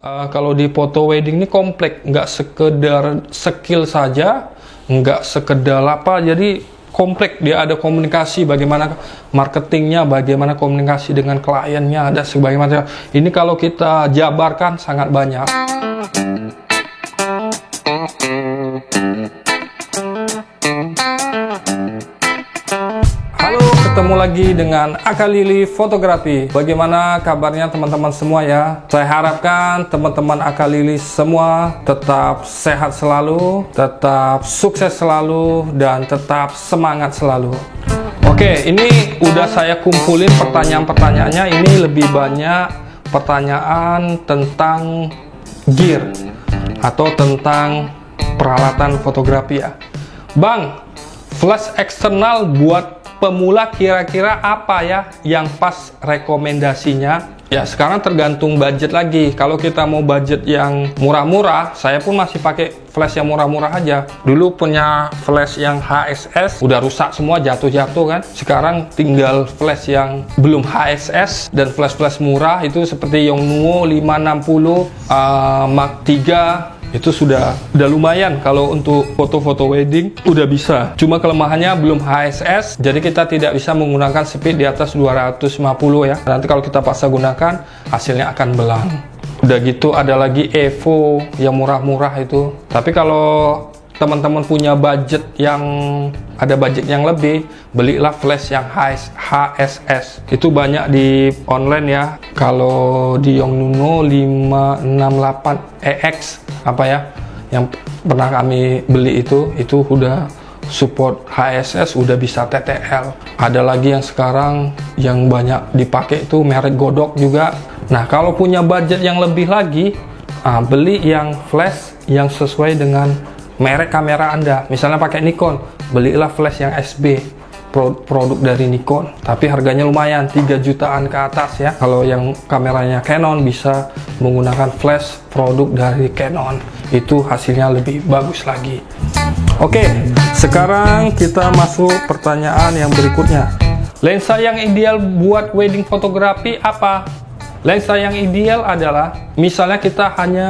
Kalau di foto wedding ini kompleks, nggak sekedar skill saja, nggak sekedar apa, jadi kompleks. Dia ada komunikasi, bagaimana marketingnya, bagaimana komunikasi dengan kliennya, ada sebagaimana. Ini kalau kita jabarkan sangat banyak. Halo, ketemu lagi dengan Akalili Fotografi. Bagaimana kabarnya teman-teman semua ya? Saya harapkan teman-teman Akalili semua tetap sehat selalu, tetap sukses selalu, dan tetap semangat selalu. Oke, ini udah saya kumpulin pertanyaan-pertanyaannya. Ini lebih banyak pertanyaan tentang gear atau tentang peralatan fotografi ya. Bang, flash eksternal buat pemula kira-kira apa ya yang pas rekomendasinya? Ya sekarang tergantung budget lagi. Kalau kita mau budget yang murah-murah, saya pun masih pakai flash yang murah-murah aja. Dulu punya flash yang HSS udah rusak semua, jatuh-jatuh kan. Sekarang tinggal flash yang belum HSS dan flash-flash murah itu seperti Yongnuo 560 Mark III. Itu sudah lumayan kalau untuk foto-foto wedding udah bisa. Cuma kelemahannya belum HSS, jadi kita tidak bisa menggunakan speed di atas 250 ya. Nanti kalau kita paksa gunakan, hasilnya akan belang. Udah gitu ada lagi Evo yang murah-murah itu. Tapi kalau teman-teman punya budget yang ada budget yang lebih, belilah flash yang HSS. Itu banyak di online ya. Kalau di Yongnuo 568EX apa ya, yang pernah kami beli itu udah support HSS, udah bisa TTL. Ada lagi yang sekarang yang banyak dipakai itu merek Godok juga. Nah, kalau punya budget yang lebih lagi, beli yang flash yang sesuai dengan merek kamera Anda. Misalnya pakai Nikon, belilah flash yang SB, produk dari Nikon, tapi harganya lumayan, 3 jutaan ke atas ya. Kalau yang kameranya Canon bisa menggunakan flash produk dari Canon, itu hasilnya lebih bagus lagi. Oke, sekarang kita masuk pertanyaan yang berikutnya. Lensa yang ideal buat wedding fotografi apa? Lensa yang ideal adalah misalnya kita hanya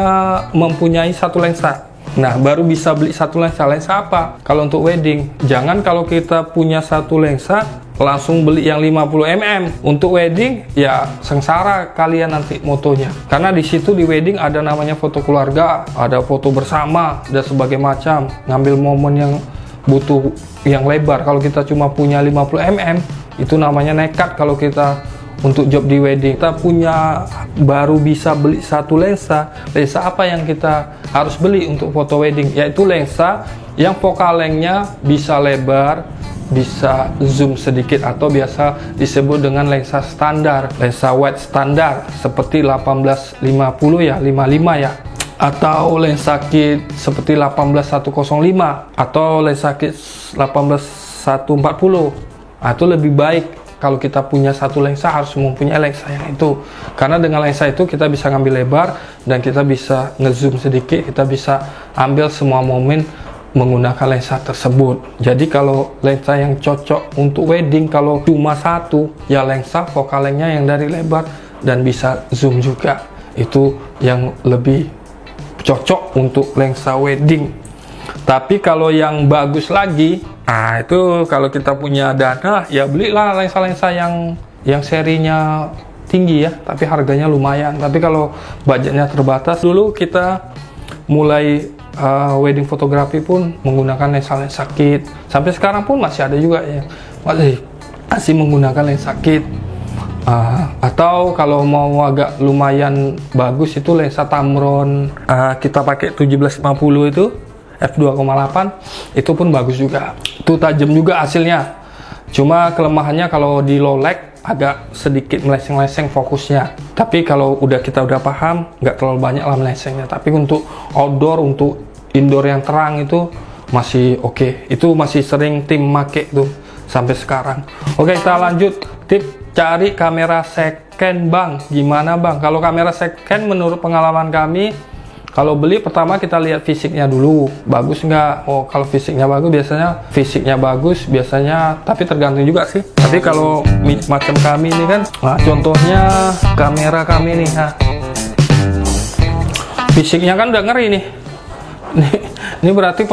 mempunyai satu lensa. Nah, baru bisa beli satu lensa. Lensa apa? Kalau untuk wedding, jangan kalau kita punya satu lensa langsung beli yang 50 mm. Untuk wedding, ya sengsara kalian nanti motonya. Karena di situ di wedding ada namanya foto keluarga, ada foto bersama, dan sebagainya macam. Ngambil momen yang butuh yang lebar. Kalau kita cuma punya 50 mm, itu namanya nekat kalau kita untuk job di wedding. Kita punya baru bisa beli satu lensa. Lensa apa yang kita harus beli untuk foto wedding? Yaitu lensa yang focal length-nya bisa lebar, bisa zoom sedikit, atau biasa disebut dengan lensa standar, lensa wide standar seperti 1850 ya, 55 ya, atau lensa kit seperti 18105 atau lensa kit 18140. Itu lebih baik. Kalau kita punya satu lensa, harus mempunyai lensa yang itu. Karena dengan lensa itu kita bisa ngambil lebar, dan kita bisa ngezoom sedikit, kita bisa ambil semua momen menggunakan lensa tersebut. Jadi kalau lensa yang cocok untuk wedding, kalau cuma satu, ya lensa focal length-nya yang dari lebar dan bisa zoom juga. Itu yang lebih cocok untuk lensa wedding. Tapi kalau yang bagus lagi, itu kalau kita punya dana, ya belilah lensa-lensa yang serinya tinggi ya, tapi harganya lumayan. Tapi kalau budgetnya terbatas, dulu kita mulai wedding fotografi pun menggunakan lensa-lensa kit. Sampai sekarang pun masih ada juga yang masih menggunakan lensa kit. Atau kalau mau agak lumayan bagus itu lensa Tamron, kita pakai 1750 itu f2,8, itu pun bagus juga. Itu tajam juga hasilnya. Cuma kelemahannya kalau di low light agak sedikit meleseng-leseng fokusnya. Tapi kalau kita udah paham, nggak terlalu banyak lah melesengnya. Tapi untuk outdoor, untuk indoor yang terang itu masih oke. Itu masih sering tim make tuh sampai sekarang. Oke, kita lanjut. Tip cari kamera second bang, gimana bang? Kalau kamera second, menurut pengalaman kami, kalau beli pertama kita lihat fisiknya dulu, bagus nggak? Oh, kalau fisiknya bagus biasanya, tapi tergantung juga sih. Tapi kalau macam kami ini kan, contohnya kamera kami nih, Fisiknya kan udah ngeri nih. Ini berarti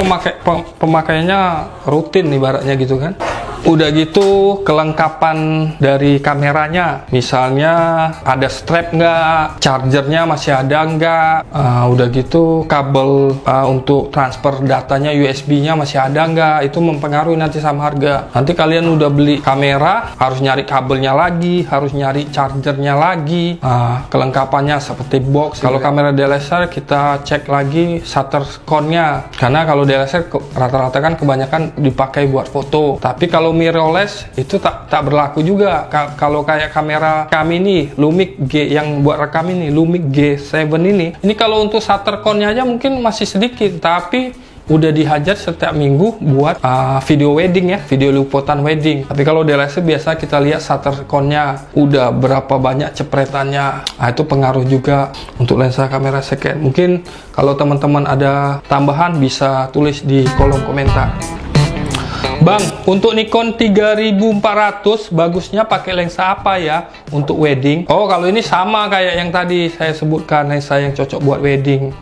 pemakaiannya rutin ibaratnya gitu kan. Udah gitu kelengkapan dari kameranya, misalnya ada strap nggak, chargernya masih ada nggak, udah gitu kabel untuk transfer datanya USB-nya masih ada nggak, itu mempengaruhi nanti sama harga. Nanti kalian udah beli kamera harus nyari kabelnya lagi, harus nyari chargernya lagi, kelengkapannya seperti box. Kalau kamera DSLR kita cek lagi shutter count-nya, karena kalau DSLR rata-rata kan kebanyakan dipakai buat foto, tapi kalau mirrorless itu tak berlaku juga. Kalau kayak kamera kami ini Lumix G yang buat rekam ini, Lumix G7 ini kalau untuk shutter count-nya aja mungkin masih sedikit, tapi udah dihajar setiap minggu buat video wedding ya, video liputan wedding. Tapi kalau DSLR biasa kita lihat shutter count-nya udah berapa banyak cepretannya. Itu pengaruh juga untuk lensa kamera second. Mungkin kalau teman-teman ada tambahan bisa tulis di kolom komentar. Bang, untuk Nikon 3400 bagusnya pakai lensa apa ya untuk wedding? Oh, kalau ini sama kayak yang tadi saya sebutkan, lensa yang cocok buat wedding.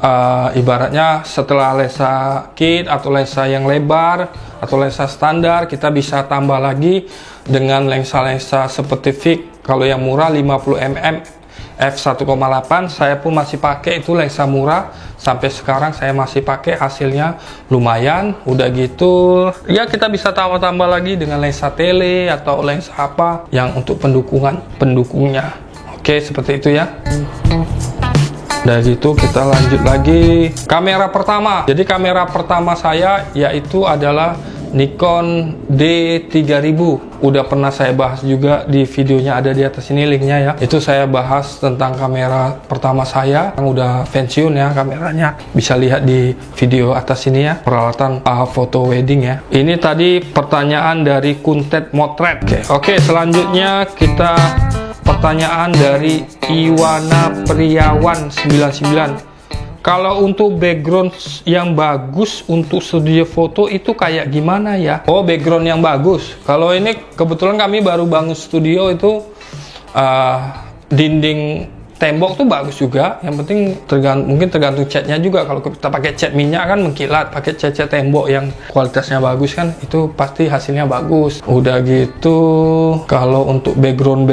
Ibaratnya setelah lensa kit atau lensa yang lebar atau lensa standar, kita bisa tambah lagi dengan lensa-lensa seperti Fix. Kalau yang murah 50 mm f1,8, saya pun masih pakai itu lensa murah sampai sekarang, saya masih pakai, hasilnya lumayan. Udah gitu ya kita bisa tambah lagi dengan lensa tele atau lensa apa yang untuk pendukungnya. Oke, seperti itu ya. Dari itu kita lanjut lagi kamera pertama. Jadi kamera pertama saya yaitu adalah Nikon D3000. Udah pernah saya bahas juga di videonya, ada di atas ini linknya ya. Itu saya bahas tentang kamera pertama saya yang udah pensiun ya kameranya. Bisa lihat di video atas ini ya, peralatan foto wedding ya. Ini tadi pertanyaan dari Kuntet Motret. Oke, selanjutnya kita pertanyaan dari Iwana Priawan 99. Kalau untuk background yang bagus untuk studio foto itu kayak gimana ya? Oh, background yang bagus. Kalau ini kebetulan kami baru bangun studio itu, dinding tembok tuh bagus juga. Yang penting mungkin tergantung catnya juga. Kalau kita pakai cat minyak kan mengkilat, pakai cat tembok yang kualitasnya bagus kan itu pasti hasilnya bagus. Udah gitu kalau untuk background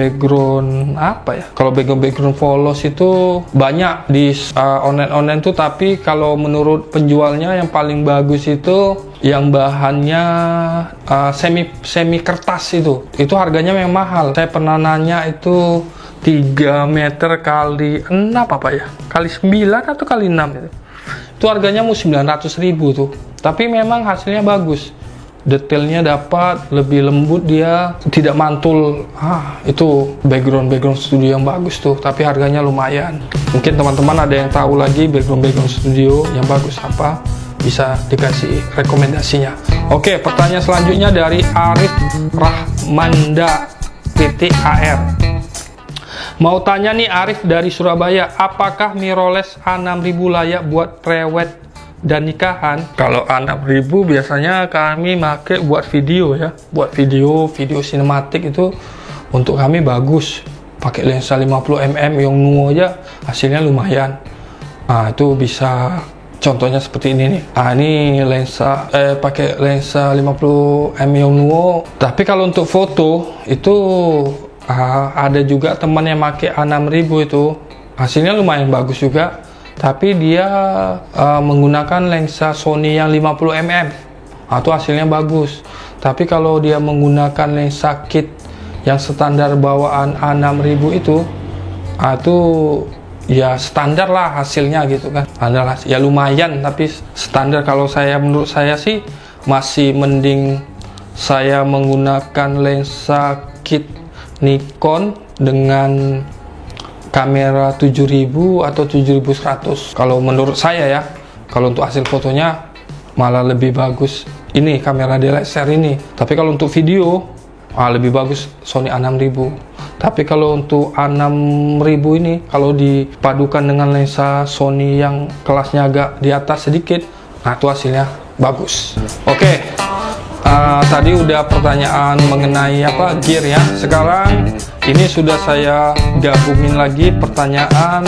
apa ya? Kalau background polos itu banyak di online tuh, tapi kalau menurut penjualnya yang paling bagus itu yang bahannya semi kertas itu harganya memang mahal. Saya pernah nanya itu 3 meter kali 6 apa ya, kali 9 atau kali 6 itu harganya mau 900.000 tuh, tapi memang hasilnya bagus, detailnya dapat, lebih lembut, dia tidak mantul. Itu background studio yang bagus tuh, tapi harganya lumayan. Mungkin teman-teman ada yang tahu lagi background studio yang bagus apa, bisa dikasih rekomendasinya. Oke, pertanyaan selanjutnya dari Arif Rahmanda _AR. Mau tanya nih Arif dari Surabaya, apakah mirrorless A6000 layak buat prewed dan nikahan? Kalau A6000 biasanya kami pakai buat video ya, buat video sinematik itu untuk kami bagus. Pakai lensa 50 mm yang nuo aja hasilnya lumayan. Itu bisa, contohnya seperti ini nih. Ini lensa pakai lensa 50 mm yang nuo. Tapi kalau untuk foto itu ada juga teman yang pakai A6000 itu hasilnya lumayan bagus juga, tapi dia menggunakan lensa Sony yang 50 mm itu hasilnya bagus. Tapi kalau dia menggunakan lensa kit yang standar bawaan A6000 itu ya standar lah hasilnya gitu kan, adalah ya lumayan tapi standar. Kalau menurut saya sih masih mending saya menggunakan lensa kit Nikon dengan kamera 7000 atau 7100. Kalau menurut saya ya, kalau untuk hasil fotonya malah lebih bagus ini kamera DSLR ini. Tapi kalau untuk video lebih bagus Sony A6000. Tapi kalau untuk A6000 ini kalau dipadukan dengan lensa Sony yang kelasnya agak di atas sedikit, itu hasilnya bagus. Oke. Tadi udah pertanyaan mengenai gear ya. Sekarang ini sudah saya gabungin lagi pertanyaan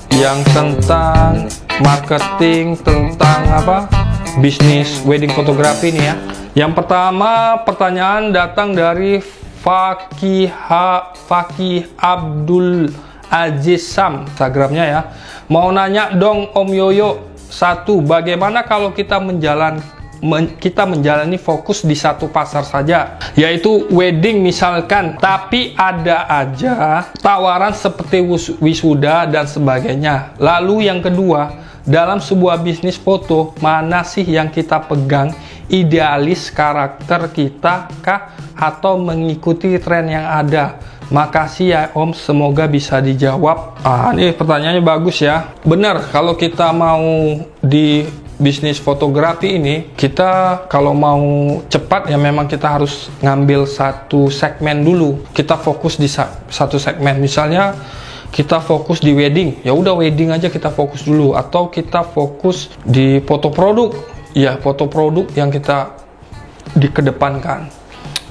yang tentang marketing tentang bisnis wedding fotografi ini ya. Yang pertama, pertanyaan datang dari Fakih Abdul Aziz Sam, Instagramnya ya. Mau nanya dong Om Yoyo, satu, bagaimana kalau kita menjalani fokus di satu pasar saja, yaitu wedding misalkan, tapi ada aja tawaran seperti wisuda dan sebagainya. Lalu yang kedua, dalam sebuah bisnis foto, mana sih yang kita pegang, idealis karakter kita kah atau mengikuti tren yang ada? Makasih ya Om, semoga bisa dijawab. Ini pertanyaannya bagus ya. Benar, kalau kita mau di bisnis fotografi ini, kita kalau mau cepat ya memang kita harus ngambil satu segmen dulu. Kita fokus di satu segmen. Misalnya kita fokus di wedding, ya udah wedding aja kita fokus dulu. Atau kita fokus di foto produk, ya foto produk yang kita dikedepankan.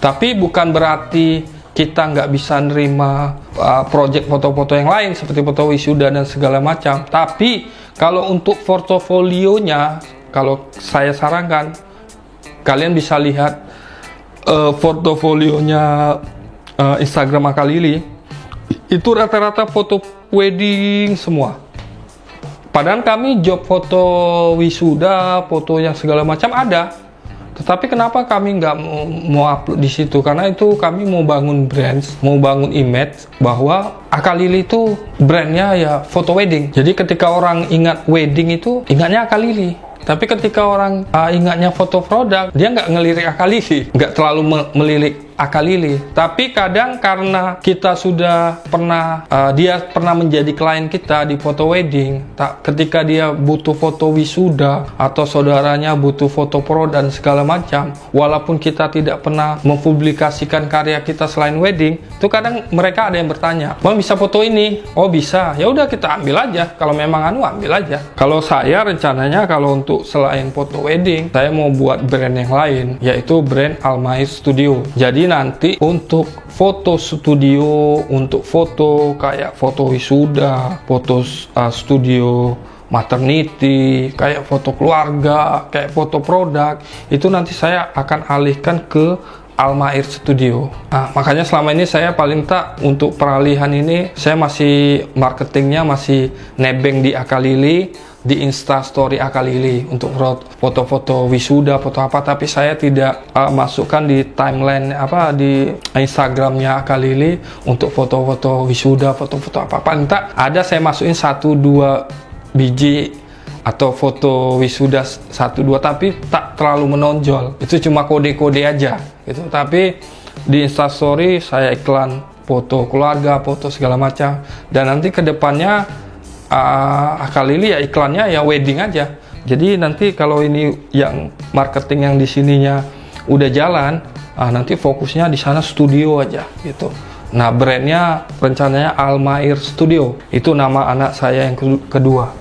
Tapi bukan berarti kita nggak bisa nerima project foto-foto yang lain seperti foto wisuda dan segala macam. Tapi kalau untuk portofolionya, kalau saya sarankan kalian bisa lihat portofolionya Instagram Akalili. Itu rata-rata foto wedding semua. Padahal kami job foto wisuda, foto yang segala macam ada. Tetapi kenapa kami nggak mau upload di situ? Karena itu kami mau bangun brand, mau bangun image bahwa Akalili itu brandnya ya foto wedding. Jadi ketika orang ingat wedding itu ingatnya Akalili. Tapi ketika orang ingatnya foto produk, dia nggak ngelirik Akalili, nggak terlalu melirik Akalili. Tapi kadang karena kita sudah pernah, dia pernah menjadi klien kita di foto wedding, ketika dia butuh foto wisuda atau saudaranya butuh foto pro dan segala macam, walaupun kita tidak pernah mempublikasikan karya kita selain wedding, itu kadang mereka ada yang bertanya, Bang bisa foto ini? Oh bisa, ya udah kita ambil aja. Kalau memang ambil aja. Kalau saya rencananya kalau untuk selain foto wedding, saya mau buat brand yang lain, yaitu brand Almair Studio. Jadi nanti untuk foto studio, untuk foto kayak foto wisuda, foto studio maternity, kayak foto keluarga, kayak foto produk, itu nanti saya akan alihkan ke Almair Studio. Makanya selama ini saya paling tak untuk peralihan ini, saya masih marketingnya masih nebeng di Akalili, di Instastory Akalili untuk foto-foto wisuda, foto apa, tapi saya tidak masukkan di timeline di Instagramnya Akalili untuk foto-foto wisuda, foto-foto apa. Paling tak ada saya masukin 1-2 biji atau foto wisuda 1-2, tapi tak terlalu menonjol. Itu cuma kode-kode aja gitu. Tapi di Instastory saya iklan foto keluarga, foto segala macam. Dan nanti kedepannya Akalili ya iklannya ya wedding aja. Jadi nanti kalau ini yang marketing yang di sininya udah jalan, nanti fokusnya di sana studio aja gitu. Nah brandnya rencananya Almair Studio. Itu nama anak saya yang kedua.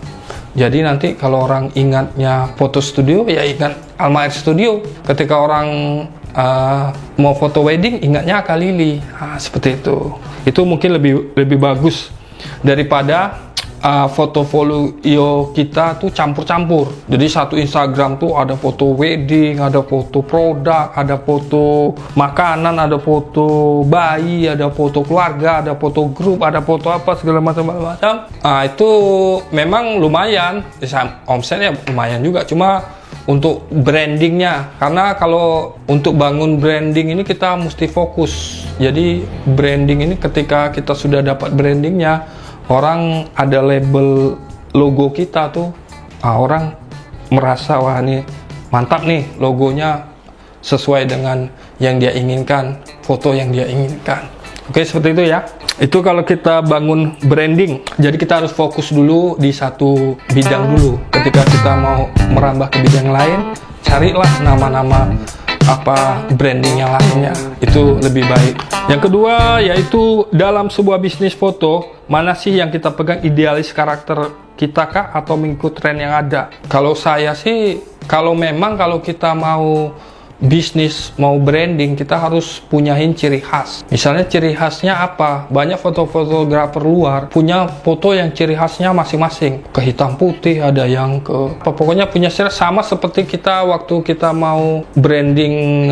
Jadi nanti kalau orang ingatnya foto studio ya ingat Almair Studio. Ketika orang mau foto wedding ingatnya Akalili. Seperti itu. Itu mungkin lebih bagus daripada fotofolio kita tuh campur-campur. Jadi satu Instagram tuh ada foto wedding, ada foto produk, ada foto makanan, ada foto bayi, ada foto keluarga, ada foto grup, ada foto apa segala macam. Itu memang lumayan, omsetnya lumayan juga. Cuma untuk brandingnya, karena kalau untuk bangun branding ini kita mesti fokus. Jadi branding ini ketika kita sudah dapat brandingnya, orang ada label logo kita tuh, orang merasa wah ini mantap nih, logonya sesuai dengan yang dia inginkan, foto yang dia inginkan. Oke, seperti itu ya. Itu kalau kita bangun branding. Jadi kita harus fokus dulu di satu bidang dulu. Ketika kita mau merambah ke bidang lain, carilah nama-nama branding yang lainnya, itu lebih baik. Yang kedua yaitu dalam sebuah bisnis foto, mana sih yang kita pegang, idealis karakter kita kah atau mengikut tren yang ada? Kalau saya sih, kalau kita mau bisnis, mau branding, kita harus punyain ciri khas. Misalnya ciri khasnya apa? Banyak fotografer luar punya foto yang ciri khasnya masing-masing. Ke hitam putih, ada yang ke... Pokoknya punya ciri sama seperti kita waktu kita mau branding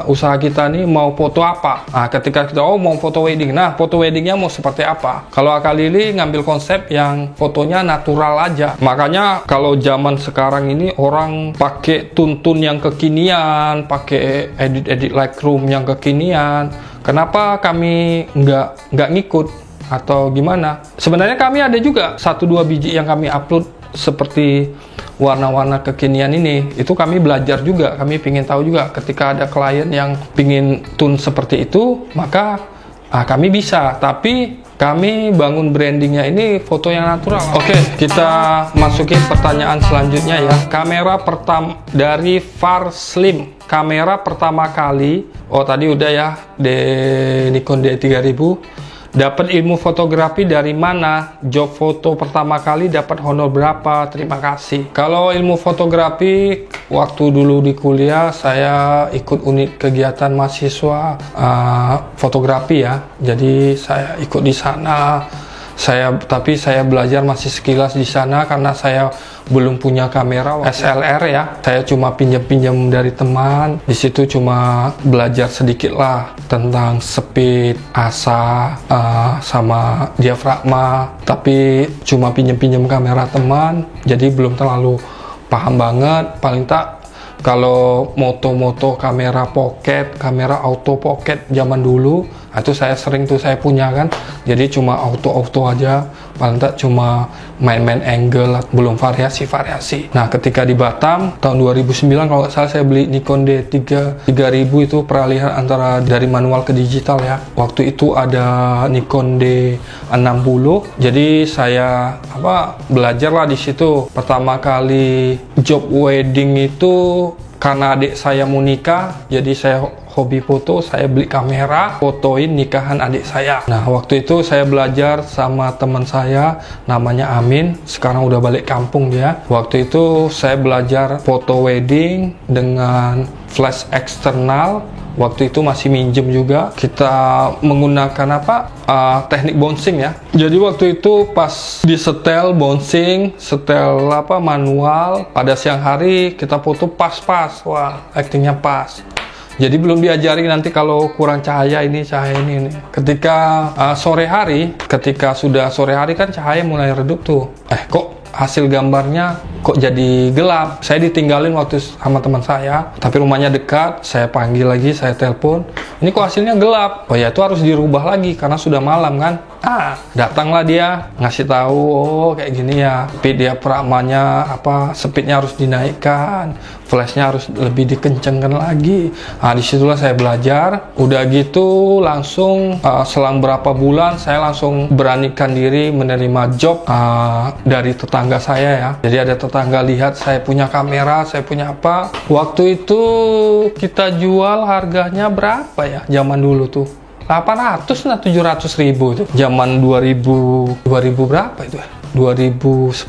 usaha kita nih, mau foto apa. Nah, ketika kita, mau foto wedding. Nah, foto weddingnya mau seperti apa? Kalau Akalili ngambil konsep yang fotonya natural aja. Makanya kalau zaman sekarang ini orang pakai tuntun yang kekinian, pakai edit Lightroom yang kekinian. Kenapa kami nggak ngikut atau gimana? Sebenarnya kami ada juga 1-2 biji yang kami upload seperti warna-warna kekinian ini. Itu kami belajar juga, kami pingin tahu juga. Ketika ada klien yang pingin tune seperti itu, maka kami bisa. Tapi kami bangun brandingnya ini foto yang natural. Oke, kita masukin pertanyaan selanjutnya ya. Kamera pertama dari Far Slim. Kamera pertama kali, tadi udah ya, Nikon D3000. Dapat ilmu fotografi dari mana? Job foto pertama kali dapat honor berapa? Terima kasih. Kalau ilmu fotografi, waktu dulu di kuliah saya ikut unit kegiatan mahasiswa fotografi ya. Jadi saya ikut di sana. Tapi saya belajar masih sekilas di sana karena saya belum punya kamera SLR ya. Saya cuma pinjam dari teman. Di situ cuma belajar sedikit lah tentang speed, asa, sama diafragma. Tapi cuma pinjam kamera teman. Jadi belum terlalu paham banget. Paling tak kalau moto kamera pocket, kamera auto pocket zaman dulu, itu saya sering tuh saya punya kan. Jadi cuma auto aja, paling tak cuma main angle, belum variasi. Nah, ketika di Batam tahun 2009 kalau nggak salah saya beli Nikon D3000 itu peralihan antara dari manual ke digital ya. Waktu itu ada Nikon D60. Jadi saya belajar lah di situ. Pertama kali job wedding itu karena adik saya mau nikah, jadi saya hobi foto, saya beli kamera, fotoin nikahan adik saya. Nah, waktu itu saya belajar sama teman saya, namanya Amin, sekarang udah balik kampung dia. Waktu itu saya belajar foto wedding dengan flash eksternal. Waktu itu masih minjem juga. Kita menggunakan teknik bouncing ya. Jadi waktu itu pas di setel bouncing, setel manual. Pada siang hari kita foto pas. Wah, actingnya pas. Jadi belum diajari nanti kalau kurang cahaya ini. Ketika sore hari, ketika sudah sore hari kan cahaya mulai redup tuh. Kok hasil gambarnya kok jadi gelap? Saya ditinggalin waktu sama teman saya, tapi rumahnya dekat. Saya panggil lagi, saya telepon. Ini kok hasilnya gelap? Oh ya, itu harus dirubah lagi karena sudah malam kan. Datanglah dia ngasih tahu, kayak gini ya. Speed diafragmanya speednya harus dinaikkan, flashnya harus lebih dikencengkan lagi. Disitulah saya belajar. Udah gitu langsung selang berapa bulan saya langsung beranikan diri menerima job dari tetangga saya ya. Jadi ada tetangga lihat saya punya kamera, saya punya apa. Waktu itu kita jual harganya berapa ya zaman dulu tuh? 800 nah 700 ribu itu. Zaman 2000 berapa itu ya? 2010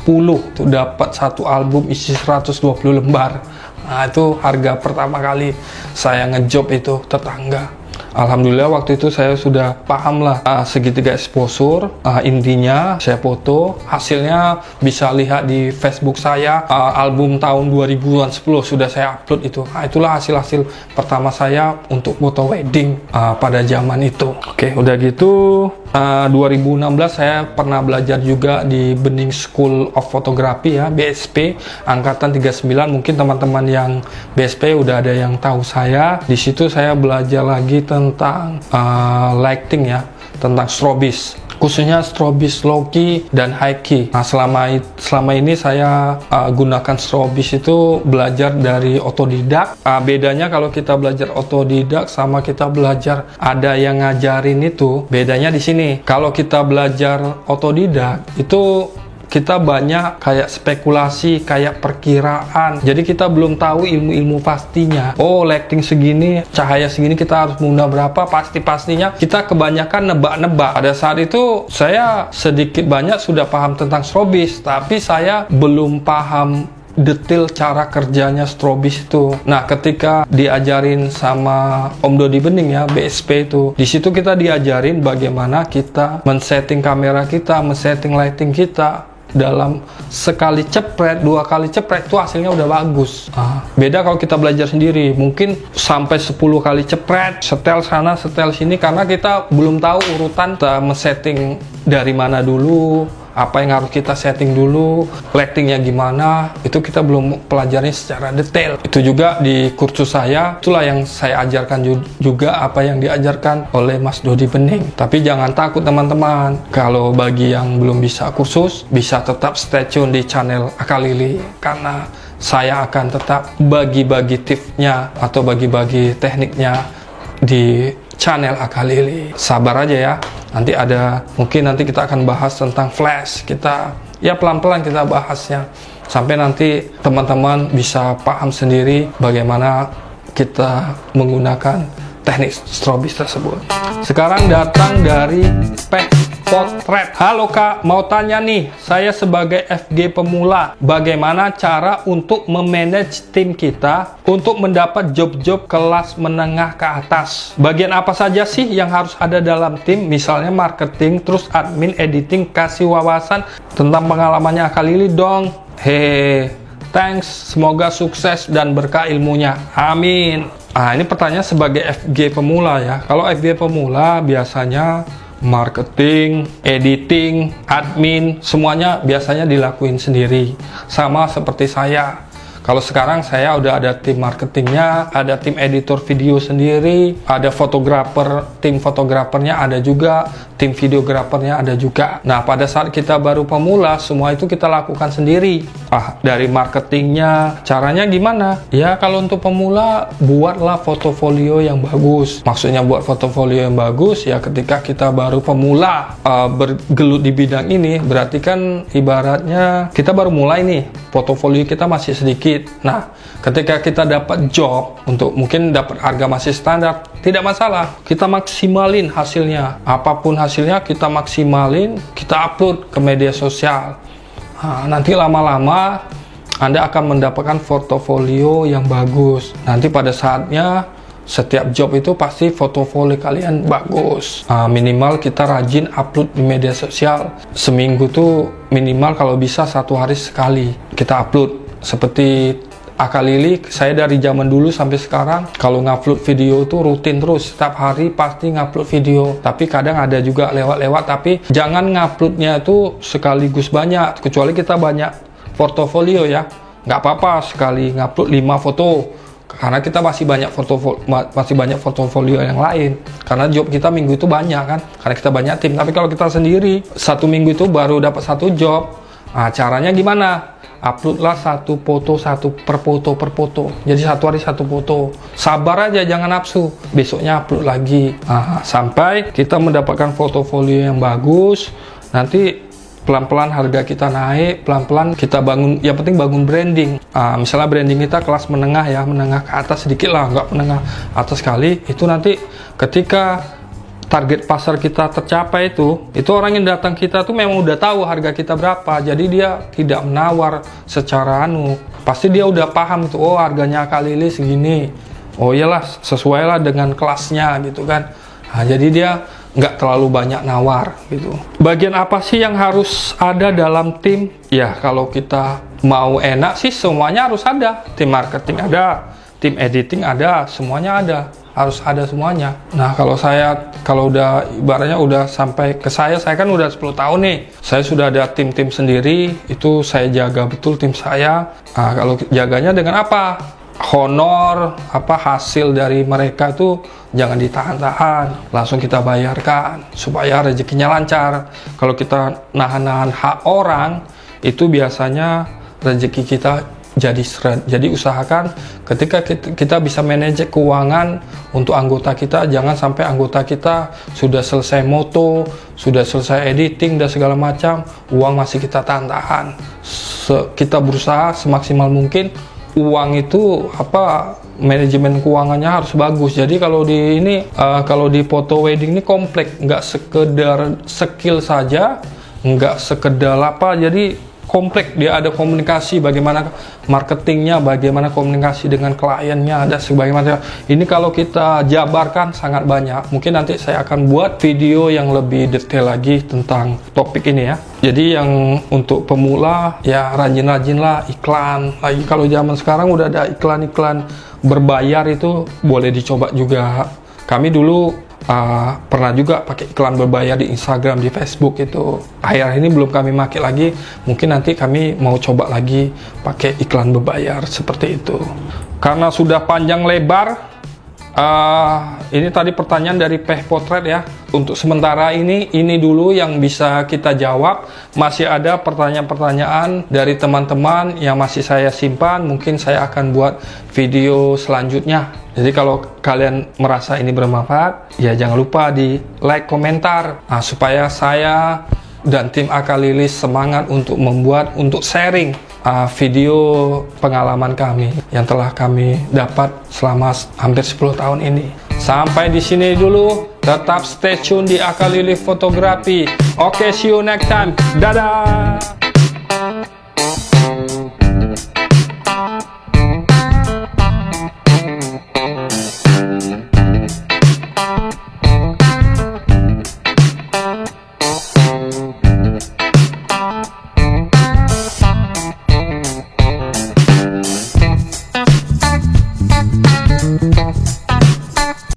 tuh dapat satu album isi 120 lembar. Nah, itu harga pertama kali saya ngejob itu tetangga. Alhamdulillah waktu itu saya sudah paham lah segitiga exposure, intinya saya foto, hasilnya bisa lihat di Facebook saya, album tahun 2010 sudah saya upload itu. Itulah hasil pertama saya untuk foto wedding pada zaman itu. Oke, udah gitu 2016 saya pernah belajar juga di Bening School of Photography ya, BSP angkatan 39. Mungkin teman-teman yang BSP udah ada yang tahu saya. Di situ saya belajar lagi tentang lighting ya, tentang strobis, khususnya strobis low key dan high key. Nah, selama ini saya gunakan strobis itu belajar dari otodidak. Bedanya kalau kita belajar otodidak sama kita belajar ada yang ngajarin itu, bedanya di sini. Kalau kita belajar otodidak itu kita banyak kayak spekulasi, kayak perkiraan. Jadi kita belum tahu ilmu-ilmu pastinya. Lighting segini, cahaya segini kita harus menggunakan berapa, pastinya kita kebanyakan nebak-nebak. Pada saat itu saya sedikit banyak sudah paham tentang strobis, tapi saya belum paham detail cara kerjanya strobis itu. Nah, ketika diajarin sama Om Dodi Bening ya, BSP itu, di situ kita diajarin bagaimana kita men-setting kamera kita, men-setting lighting kita. Dalam sekali cepret, 2 kali cepret itu hasilnya udah bagus. Beda kalau kita belajar sendiri, mungkin sampai 10 kali cepret, setel sana, setel sini, karena kita belum tahu urutan kita men-setting dari mana dulu, apa yang harus kita setting dulu, lightingnya gimana, itu kita belum pelajari secara detail. Itu juga di kursus saya, itulah yang saya ajarkan juga apa yang diajarkan oleh Mas Dodi Bening. Tapi jangan takut teman-teman, kalau bagi yang belum bisa kursus, bisa tetap stay tune di channel Akalili, karena saya akan tetap bagi-bagi tipsnya atau bagi-bagi tekniknya di channel Akalili. Sabar aja ya, nanti mungkin nanti kita akan bahas tentang flash. Kita ya pelan-pelan kita bahasnya sampai nanti teman-teman bisa paham sendiri bagaimana kita menggunakan teknik strobis tersebut. Sekarang datang dari Potret. Halo Kak, mau tanya nih, saya sebagai FG pemula, bagaimana cara untuk memanage tim kita untuk mendapat job-job kelas menengah ke atas? Bagian apa saja sih yang harus ada dalam tim? Misalnya marketing, terus admin, editing, kasih wawasan tentang pengalamannya Akalili dong. Hehe, thanks, semoga sukses dan berkah ilmunya. Amin. Ini pertanyaan sebagai FG pemula ya. Kalau FG pemula biasanya marketing, editing, admin, semuanya biasanya dilakuin sendiri. Sama seperti saya. Kalau sekarang saya udah ada tim marketingnya, ada tim editor video sendiri, ada fotografer, tim fotografernya ada juga, tim videografernya ada juga. Nah, pada saat kita baru pemula, semua itu kita lakukan sendiri. Dari marketingnya, caranya gimana? Ya, kalau untuk pemula, buatlah portofolio yang bagus. Maksudnya buat portofolio yang bagus, ya ketika kita baru pemula bergelut di bidang ini, berarti kan ibaratnya kita baru mulai nih, portofolio kita masih sedikit. Nah, ketika kita dapat job, untuk mungkin dapat harga masih standar, tidak masalah. Kita maksimalin hasilnya. Apapun hasilnya kita maksimalin, kita upload ke media sosial. Nanti lama-lama Anda akan mendapatkan portofolio yang bagus. Nanti pada saatnya setiap job itu pasti portofolio kalian bagus. Minimal kita rajin upload di media sosial. Seminggu tuh minimal kalau bisa 1 hari sekali kita upload. Seperti Akalili, saya dari zaman dulu sampai sekarang kalau ngupload video itu rutin terus, setiap hari pasti ngupload video. Tapi kadang ada juga lewat-lewat, tapi jangan nguploadnya itu sekaligus banyak, kecuali kita banyak portofolio ya. Nggak apa-apa sekali ngupload 5 foto, karena kita masih banyak portofolio yang lain. Karena job kita minggu itu banyak kan, karena kita banyak tim. Tapi kalau kita sendiri, 1 minggu itu baru dapat 1 job. Caranya gimana? Uploadlah 1 foto, per foto. Jadi 1 hari 1 foto. Sabar aja, jangan nafsu. Besoknya upload lagi. Sampai kita mendapatkan portofolio yang bagus. Nanti pelan-pelan harga kita naik, pelan-pelan kita bangun. Yang penting bangun branding. Misalnya branding kita kelas menengah ya, menengah ke atas sedikit lah, nggak menengah atas sekali. Itu nanti ketika target pasar kita tercapai itu orang yang datang kita tuh memang udah tahu harga kita berapa, jadi dia tidak menawar secara pasti dia udah paham itu, oh harganya Akalili segini, oh iyalah sesuai lah dengan kelasnya gitu kan. Jadi dia nggak terlalu banyak nawar gitu. Bagian apa sih yang harus ada dalam tim? Ya kalau kita mau enak sih semuanya harus ada. Tim marketing ada, tim editing ada, semuanya ada. Harus ada semuanya. Nah, kalau udah ibaratnya udah sampai ke saya kan udah 10 tahun nih. Saya sudah ada tim-tim sendiri, itu saya jaga betul tim saya. Kalau jaganya dengan apa? Honor, hasil dari mereka itu jangan ditahan-tahan, langsung kita bayarkan supaya rezekinya lancar. Kalau kita nahan-nahan hak orang, itu biasanya rezeki kita jadi seret. Jadi usahakan ketika kita bisa manage keuangan untuk anggota kita, jangan sampai anggota kita sudah selesai moto, sudah selesai editing dan segala macam, uang masih kita tahan-tahan. Kita berusaha semaksimal mungkin uang itu manajemen keuangannya harus bagus. Jadi kalau di foto wedding ini kompleks, nggak sekedar skill saja, nggak sekedar jadi kompleks, dia ada komunikasi, bagaimana marketingnya, bagaimana komunikasi dengan kliennya, ada sebagaimana. Ini kalau kita jabarkan sangat banyak. Mungkin nanti saya akan buat video yang lebih detail lagi tentang topik ini ya. Jadi yang untuk pemula ya rajin-rajinlah iklan. Lagi kalau zaman sekarang udah ada iklan-iklan berbayar, itu boleh dicoba juga. Kami dulu pernah juga pakai iklan berbayar di Instagram, di Facebook itu. Akhir ini belum kami pakai lagi. Mungkin nanti kami mau coba lagi pakai iklan berbayar seperti itu. Karena sudah panjang lebar, ini tadi pertanyaan dari Peh Potret ya. Untuk sementara ini dulu yang bisa kita jawab. Masih ada pertanyaan-pertanyaan dari teman-teman yang masih saya simpan. Mungkin saya akan buat video selanjutnya. Jadi kalau kalian merasa ini bermanfaat, ya jangan lupa di like, komentar, supaya saya dan tim Akalilis semangat untuk untuk sharing video pengalaman kami yang telah kami dapat selama hampir 10 tahun ini. Sampai di sini dulu, tetap stay tune di Akalilis Fotografi. Oke, see you next time. Dadah!